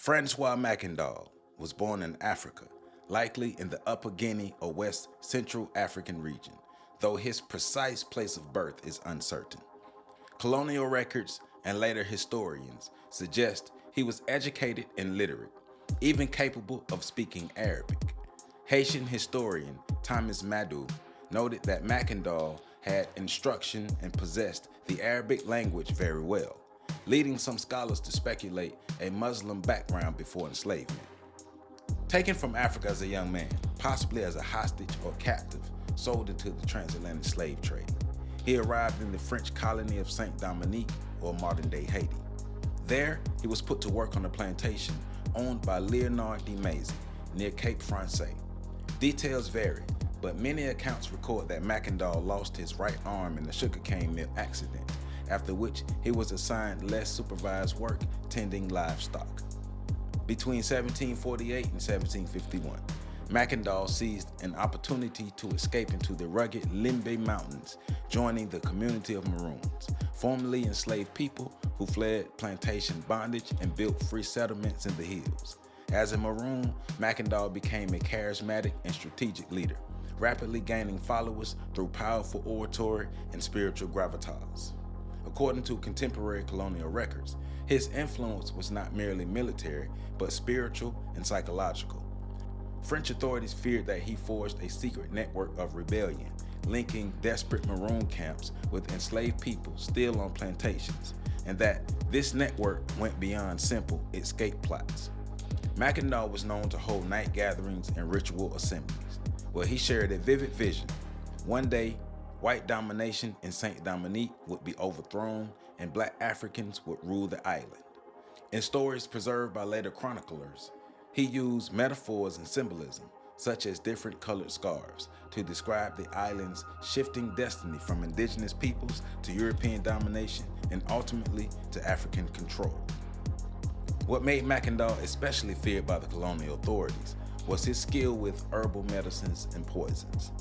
Francois Makandal was born in Africa, likely in the Upper Guinea or West Central African region, though his precise place of birth is uncertain. Colonial records and later historians suggest he was educated and literate, even capable of speaking Arabic. Haitian historian Thomas Madou noted that Makandal had instruction and possessed the Arabic language very well, leading some scholars to speculate a Muslim background before enslavement. Taken from Africa as a young man, possibly as a hostage or captive, sold into the transatlantic slave trade. He arrived in the French colony of Saint Dominique, or modern-day Haiti. There, he was put to work on a plantation owned by Leonard de Maisy near Cape Francais. Details vary, but many accounts record that Makandal lost his right arm in a sugarcane mill accident, after which he was assigned less supervised work tending livestock. Between 1748 and 1751, Makandal seized an opportunity to escape into the rugged Limbe Mountains, joining the community of Maroons, formerly enslaved people who fled plantation bondage and built free settlements in the hills. As a Maroon, Makandal became a charismatic and strategic leader, rapidly gaining followers through powerful oratory and spiritual gravitas. According to contemporary colonial records, his influence was not merely military, but spiritual and psychological. French authorities feared that he forged a secret network of rebellion, linking desperate Maroon camps with enslaved people still on plantations, and that this network went beyond simple escape plots. Makandal was known to hold night gatherings and ritual assemblies, where he shared a vivid vision. One day, white domination in Saint Dominique would be overthrown and black Africans would rule the island. In stories preserved by later chroniclers, he used metaphors and symbolism, such as different colored scarves, to describe the island's shifting destiny from indigenous peoples to European domination and ultimately to African control. What made Makandal especially feared by the colonial authorities was his skill with herbal medicines and poisons,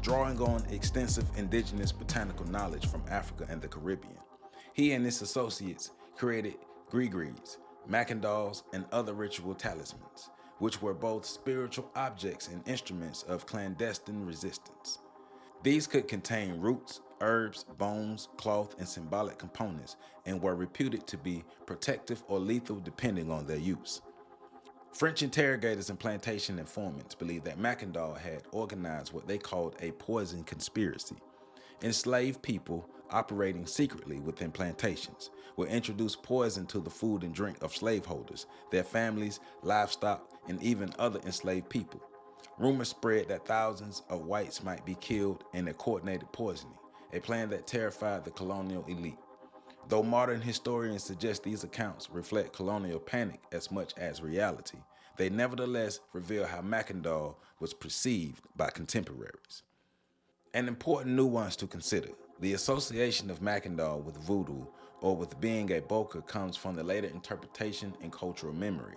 drawing on extensive indigenous botanical knowledge from Africa and the Caribbean. He and his associates created grigris, Makandals, and other ritual talismans, which were both spiritual objects and instruments of clandestine resistance. These could contain roots, herbs, bones, cloth, and symbolic components, and were reputed to be protective or lethal depending on their use. French interrogators and plantation informants believed that Makandal had organized what they called a poison conspiracy. Enslaved people operating secretly within plantations would introduce poison to the food and drink of slaveholders, their families, livestock, and even other enslaved people. Rumors spread that thousands of whites might be killed in a coordinated poisoning, a plan that terrified the colonial elite. Though modern historians suggest these accounts reflect colonial panic as much as reality, they nevertheless reveal how Makandal was perceived by contemporaries. An important nuance to consider: the association of Makandal with voodoo or with being a boka comes from the later interpretation and cultural memory.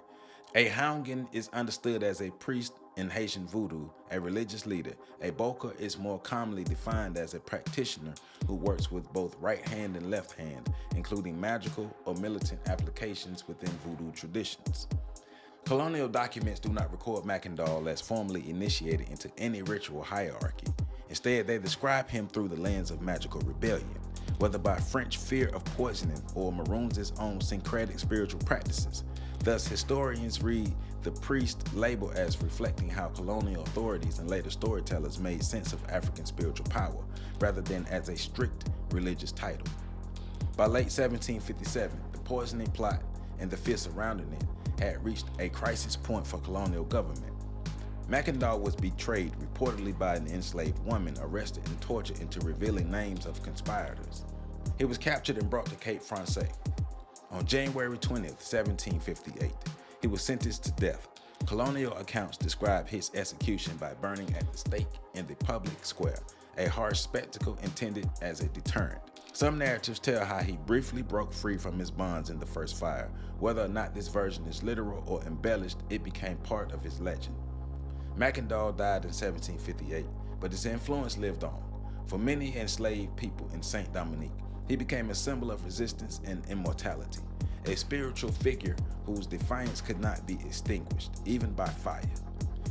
A Haungan is understood as a priest in Haitian voodoo, a religious leader. A boka is more commonly defined as a practitioner who works with both right hand and left hand, including magical or militant applications within voodoo traditions. Colonial documents do not record Makandal as formally initiated into any ritual hierarchy. Instead, they describe him through the lens of magical rebellion, whether by French fear of poisoning or Maroons' own syncretic spiritual practices. Thus, historians read the priest label as reflecting how colonial authorities and later storytellers made sense of African spiritual power, rather than as a strict religious title. By late 1757, the poisoning plot and the fear surrounding it had reached a crisis point for colonial government. Makandal was betrayed, reportedly by an enslaved woman, arrested and tortured into revealing names of conspirators. He was captured and brought to Cape Francais. On January 20th, 1758, he was sentenced to death. Colonial accounts describe his execution by burning at the stake in the public square, a harsh spectacle intended as a deterrent. Some narratives tell how he briefly broke free from his bonds in the first fire. Whether or not this version is literal or embellished, it became part of his legend. Makandal died in 1758, but his influence lived on. For many enslaved people in Saint Dominique, He became a symbol of resistance and immortality, a spiritual figure whose defiance could not be extinguished, even by fire.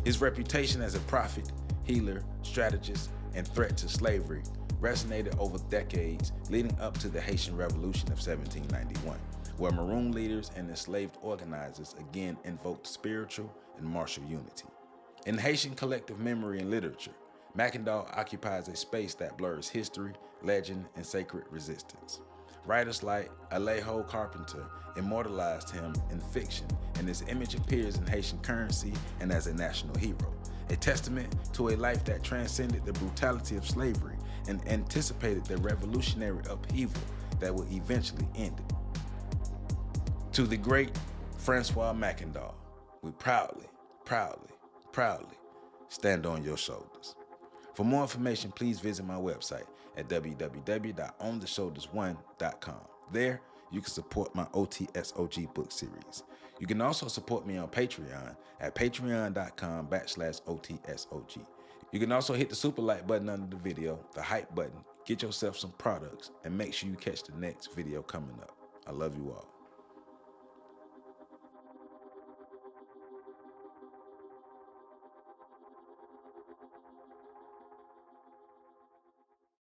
His reputation as a prophet, healer, strategist, and threat to slavery resonated over decades, leading up to the Haitian Revolution of 1791, where Maroon leaders and enslaved organizers again invoked spiritual and martial unity. In Haitian collective memory and literature, Makandal occupies a space that blurs history, legend, and sacred resistance. Writers like Alejo Carpenter immortalized him in fiction, and his image appears in Haitian currency and as a national hero, a testament to a life that transcended the brutality of slavery and anticipated the revolutionary upheaval that would eventually end it. To the great Francois Makandal, we proudly stand on your shoulders. For more information, please visit my website at www.ontheshoulders1.com. There, you can support my OTSOG book series. You can also support me on Patreon at patreon.com/OTSOG. You can also hit the super like button under the video, the hype button, get yourself some products, and make sure you catch the next video coming up. I love you all.